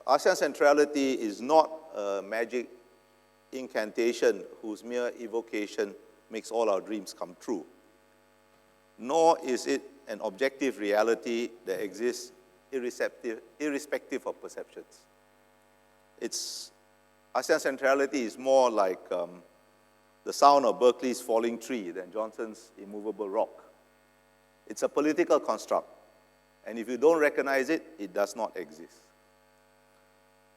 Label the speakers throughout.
Speaker 1: ASEAN Centrality is not a magic incantation whose mere evocation makes all our dreams come true. Nor is it an objective reality that exists irrespective of perceptions. ASEAN Centrality is more like the sound of Berkeley's falling tree than Johnson's immovable rock. It's a political construct, and if you don't recognize it, it does not exist.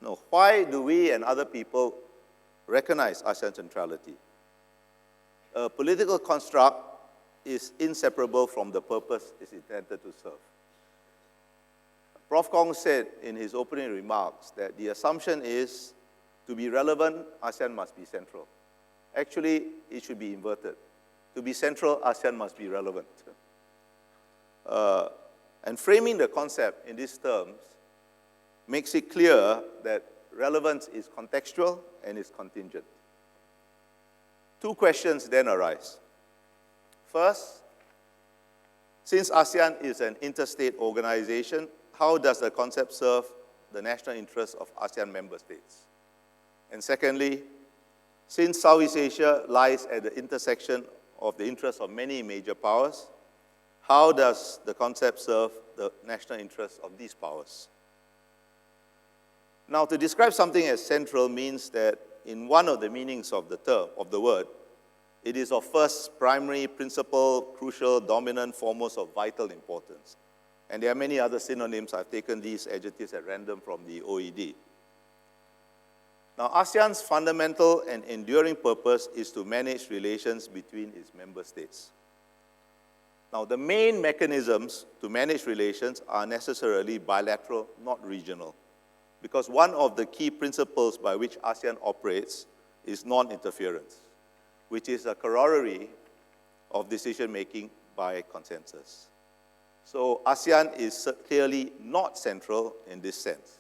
Speaker 1: Now, why do we and other people recognize ASEAN Centrality? A political construct is inseparable from the purpose it's intended to serve. Prof. Kong said in his opening remarks that the assumption is to be relevant, ASEAN must be central. Actually, it should be inverted. To be central, ASEAN must be relevant. And framing the concept in these terms makes it clear that relevance is contextual and is contingent. Two questions then arise. First, since ASEAN is an interstate organization, how does the concept serve the national interests of ASEAN member states? And secondly, since Southeast Asia lies at the intersection of the interests of many major powers, how does the concept serve the national interests of these powers? Now, to describe something as central means that in one of the meanings of the term, of the word, it is of first, primary, principal, crucial, dominant, foremost, of vital importance. And there are many other synonyms. I've taken these adjectives at random from the OED. Now, ASEAN's fundamental and enduring purpose is to manage relations between its member states. Now, the main mechanisms to manage relations are necessarily bilateral, not regional, because one of the key principles by which ASEAN operates is non-interference, which is a corollary of decision-making by consensus. So ASEAN is clearly not central in this sense.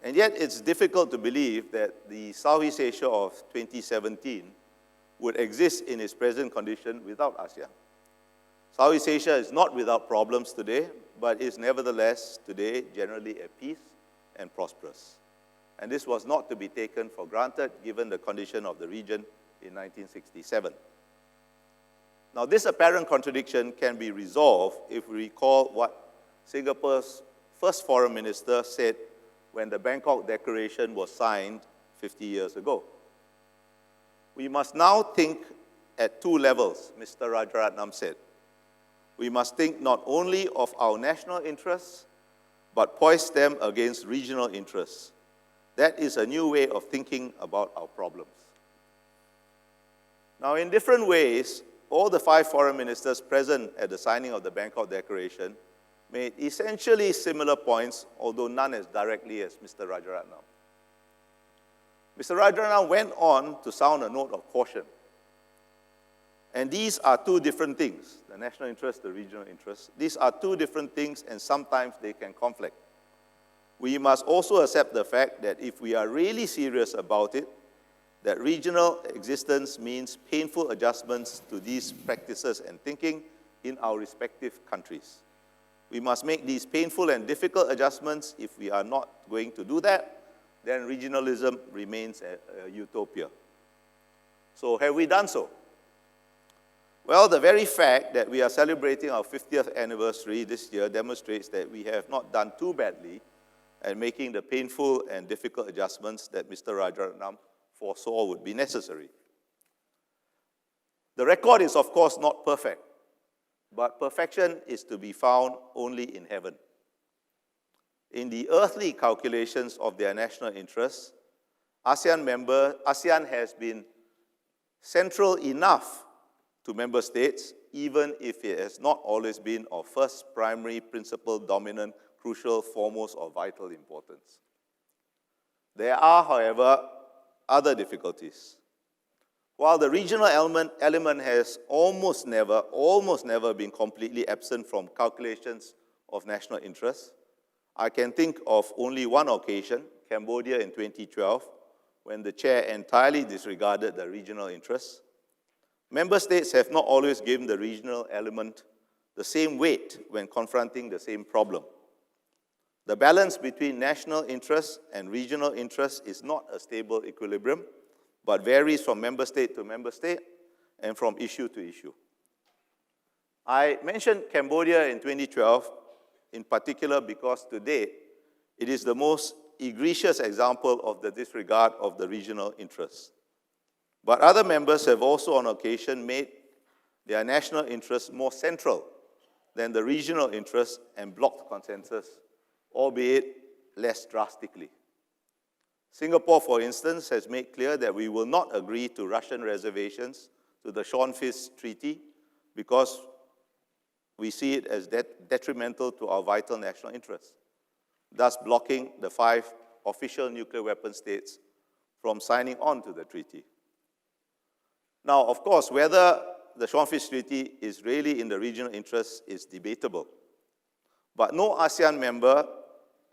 Speaker 1: And yet it's difficult to believe that the Southeast Asia of 2017 would exist in its present condition without ASEAN. Southeast Asia is not without problems today, but is nevertheless today generally at peace and prosperous. And this was not to be taken for granted given the condition of the region in 1967. Now, this apparent contradiction can be resolved if we recall what Singapore's first foreign minister said when the Bangkok Declaration was signed 50 years ago. We must now think at two levels, Mr. Rajaratnam said. We must think not only of our national interests, but poise them against regional interests. That is a new way of thinking about our problems. Now, in different ways, all the 5 foreign ministers present at the signing of the Bangkok Declaration made essentially similar points, although none as directly as Mr. Rajaratnam. Mr. Rajaratnam went on to sound a note of caution. And these are two different things, the national interest, the regional interest. These are two different things, and sometimes they can conflict. We must also accept the fact that if we are really serious about it, that regional existence means painful adjustments to these practices and thinking in our respective countries. We must make these painful and difficult adjustments. If we are not going to do that, then regionalism remains a utopia. So have we done so? Well, the very fact that we are celebrating our 50th anniversary this year demonstrates that we have not done too badly at making the painful and difficult adjustments that Mr. Rajaratnam foresaw would be necessary. The record is, of course, not perfect, but perfection is to be found only in heaven. In the earthly calculations of their national interests, ASEAN has been central enough to member states, even if it has not always been of first, primary, principal, dominant, crucial, foremost, or vital importance. There are, however, other difficulties. While the regional element has almost never been completely absent from calculations of national interests, I can think of only one occasion, Cambodia in 2012, when the chair entirely disregarded the regional interests. Member states have not always given the regional element the same weight when confronting the same problem. The balance between national interests and regional interests is not a stable equilibrium, but varies from member state to member state and from issue to issue. I mentioned Cambodia in 2012 in particular because today it is the most egregious example of the disregard of the regional interests. But other members have also on occasion made their national interests more central than the regional interests and blocked consensus, albeit less drastically. Singapore, for instance, has made clear that we will not agree to Russian reservations to the Sean-Fist Treaty because we see it as detrimental to our vital national interests, thus blocking the 5 official nuclear weapon states from signing on to the treaty. Now, of course, whether the Sean-Fist Treaty is really in the regional interests is debatable. But no ASEAN member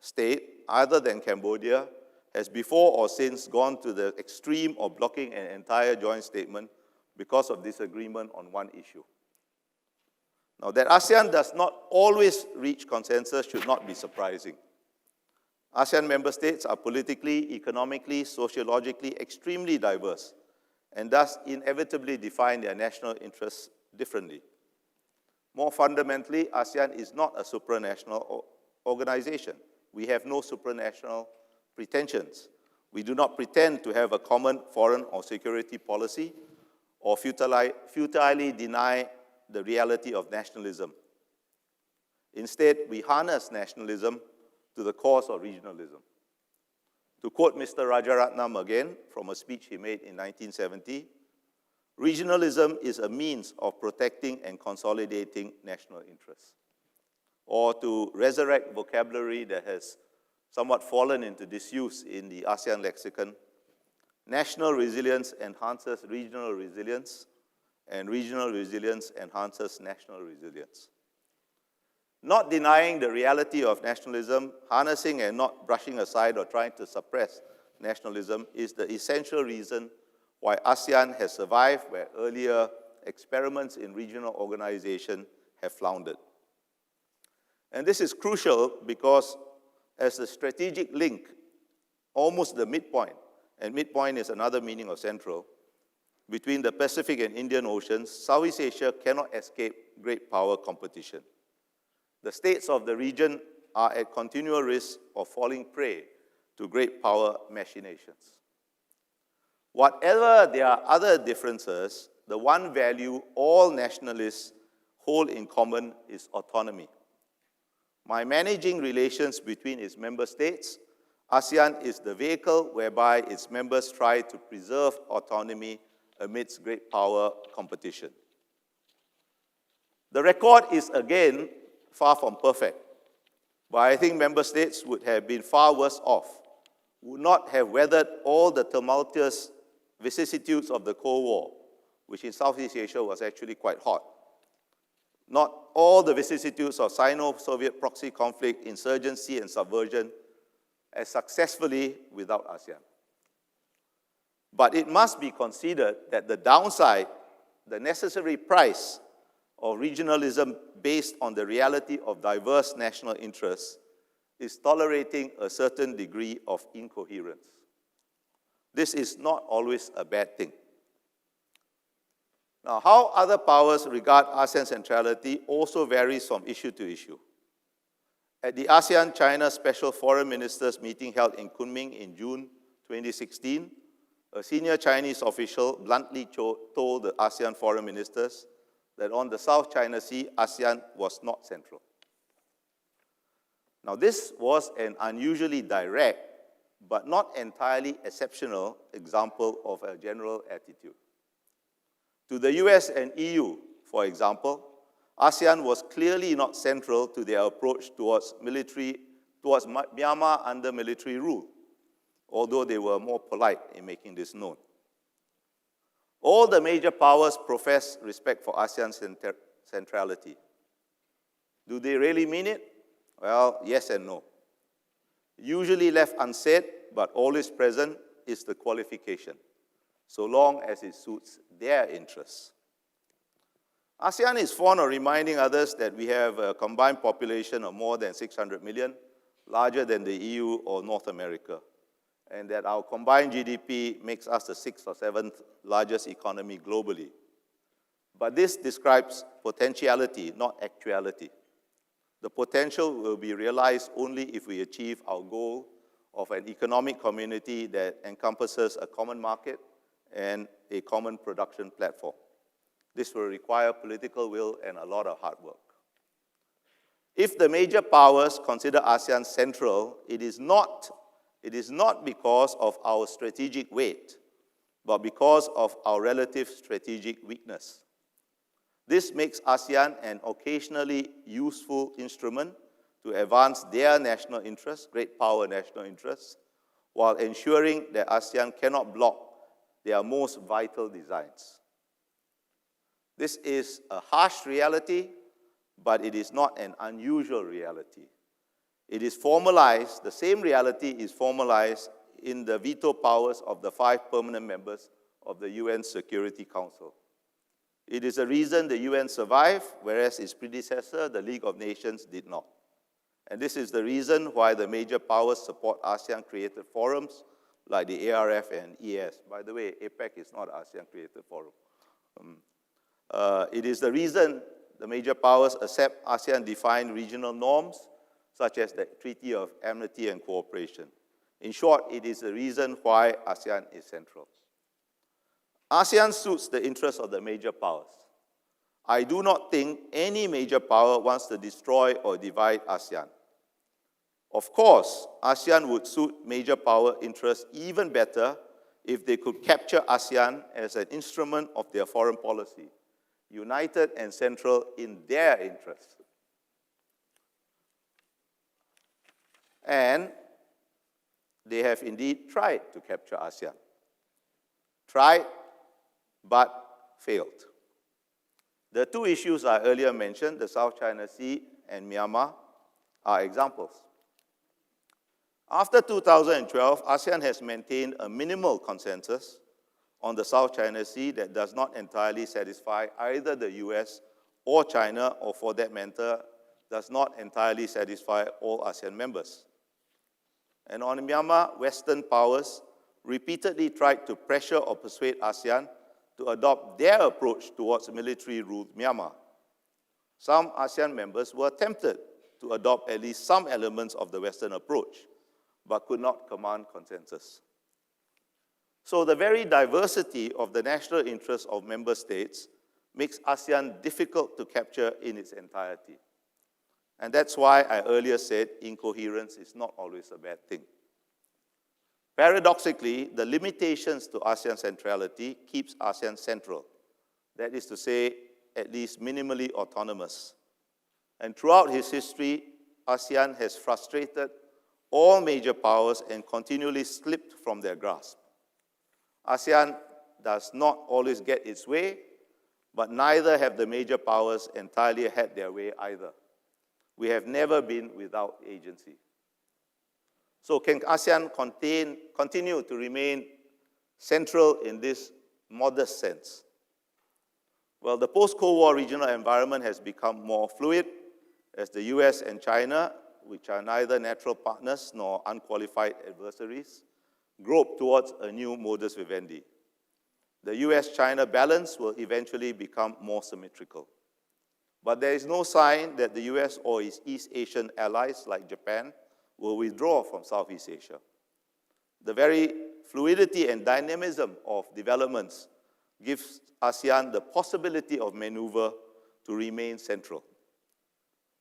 Speaker 1: state, other than Cambodia, has before or since gone to the extreme of blocking an entire joint statement because of disagreement on one issue. Now, that ASEAN does not always reach consensus should not be surprising. ASEAN member states are politically, economically, sociologically extremely diverse and thus inevitably define their national interests differently. More fundamentally, ASEAN is not a supranational organization. We have no supranational pretensions. We do not pretend to have a common foreign or security policy or futilely deny the reality of nationalism. Instead, we harness nationalism to the cause of regionalism. To quote Mr. Rajaratnam again from a speech he made in 1970, regionalism is a means of protecting and consolidating national interests. Or to resurrect vocabulary that has somewhat fallen into disuse in the ASEAN lexicon, national resilience enhances regional resilience, and regional resilience enhances national resilience. Not denying the reality of nationalism, harnessing and not brushing aside or trying to suppress nationalism is the essential reason why ASEAN has survived where earlier experiments in regional organization have floundered. And this is crucial because as a strategic link, almost the midpoint, and midpoint is another meaning of central, between the Pacific and Indian Oceans, Southeast Asia cannot escape great power competition. The states of the region are at continual risk of falling prey to great power machinations. Whatever their other differences, the one value all nationalists hold in common is autonomy. By managing relations between its member states, ASEAN is the vehicle whereby its members try to preserve autonomy amidst great power competition. The record is again far from perfect, but I think member states would have been far worse off, would not have weathered all the tumultuous vicissitudes of the Cold War, which in Southeast Asia was actually quite hot. Not all the vicissitudes of Sino-Soviet proxy conflict, insurgency, and subversion as successfully without ASEAN. But it must be considered that the downside, the necessary price of regionalism based on the reality of diverse national interests, is tolerating a certain degree of incoherence. This is not always a bad thing. Now, how other powers regard ASEAN centrality also varies from issue to issue. At the ASEAN-China Special Foreign Ministers meeting held in Kunming in June 2016, a senior Chinese official bluntly told the ASEAN foreign ministers that on the South China Sea, ASEAN was not central. Now, this was an unusually direct, but not entirely exceptional example of a general attitude. To the US and EU, for example, ASEAN was clearly not central to their approach towards Myanmar under military rule, although they were more polite in making this known. All the major powers profess respect for ASEAN centrality. Do they really mean it? Well, yes and no. Usually left unsaid, but always present, is the qualification, so long as it suits their interests. ASEAN is fond of reminding others that we have a combined population of more than 600 million, larger than the EU or North America, and that our combined GDP makes us the 6th or 7th largest economy globally. But this describes potentiality, not actuality. The potential will be realized only if we achieve our goal of an economic community that encompasses a common market and a common production platform. This will require political will and a lot of hard work. If the major powers consider ASEAN central, it is not because of our strategic weight, but because of our relative strategic weakness. This makes ASEAN an occasionally useful instrument to advance their national interests, great power national interests, while ensuring that ASEAN cannot block their most vital designs. This is a harsh reality, but it is not an unusual reality. It is formalized, the same reality is formalized in the veto powers of the 5 permanent members of the UN Security Council. It is a reason the UN survived, whereas its predecessor, the League of Nations, did not. And this is the reason why the major powers support ASEAN-created forums like the ARF and EAS. By the way, APEC is not an ASEAN-created forum. It is the reason the major powers accept ASEAN-defined regional norms, such as the Treaty of Amity and Cooperation. In short, it is the reason why ASEAN is central. ASEAN suits the interests of the major powers. I do not think any major power wants to destroy or divide ASEAN. Of course, ASEAN would suit major power interests even better if they could capture ASEAN as an instrument of their foreign policy, united and central in their interests. And they have indeed tried to capture ASEAN. Tried, but failed. The 2 issues I earlier mentioned, the South China Sea and Myanmar, are examples. After 2012, ASEAN has maintained a minimal consensus on the South China Sea that does not entirely satisfy either the US or China, or for that matter, does not entirely satisfy all ASEAN members. And on Myanmar, Western powers repeatedly tried to pressure or persuade ASEAN to adopt their approach towards military-ruled Myanmar. Some ASEAN members were tempted to adopt at least some elements of the Western approach, but could not command consensus. So the very diversity of the national interests of member states makes ASEAN difficult to capture in its entirety. And that's why I earlier said incoherence is not always a bad thing. Paradoxically, the limitations to ASEAN centrality keeps ASEAN central. That is to say, at least minimally autonomous. And throughout its history, ASEAN has frustrated all major powers and continually slipped from their grasp. ASEAN does not always get its way, but neither have the major powers entirely had their way either. We have never been without agency. So can ASEAN continue to remain central in this modest sense? Well, the post-Cold War regional environment has become more fluid as the US and China, which are neither natural partners nor unqualified adversaries, grope towards a new modus vivendi. The US-China balance will eventually become more symmetrical. But there is no sign that the US or its East Asian allies like Japan will withdraw from Southeast Asia. The very fluidity and dynamism of developments gives ASEAN the possibility of maneuver to remain central.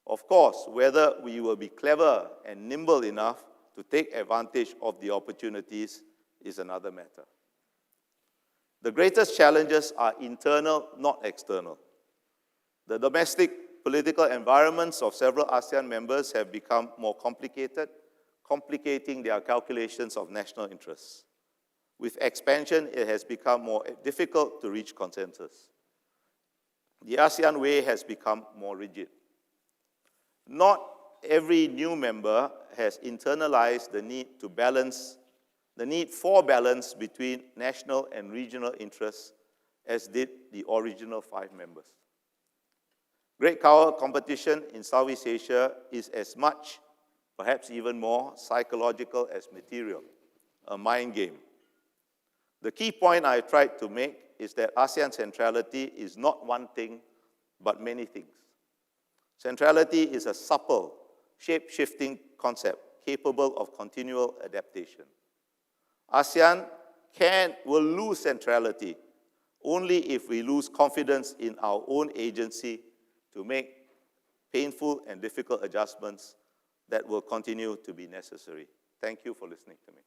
Speaker 1: Of course, whether we will be clever and nimble enough to take advantage of the opportunities is another matter. The greatest challenges are internal, not external. The domestic political environments of several ASEAN members have become more complicated, complicating their calculations of national interests. With expansion, it has become more difficult to reach consensus. The ASEAN way has become more rigid. Not every new member has internalized the need to balance, the need for balance between national and regional interests, as did the original 5 members. Great power competition in Southeast Asia is as much perhaps even more psychological as material, a mind game. The key point I tried to make is that ASEAN centrality is not one thing, but many things. Centrality is a supple, shape-shifting concept capable of continual adaptation. ASEAN will lose centrality only if we lose confidence in our own agency to make painful and difficult adjustments that will continue to be necessary. Thank you for listening to me.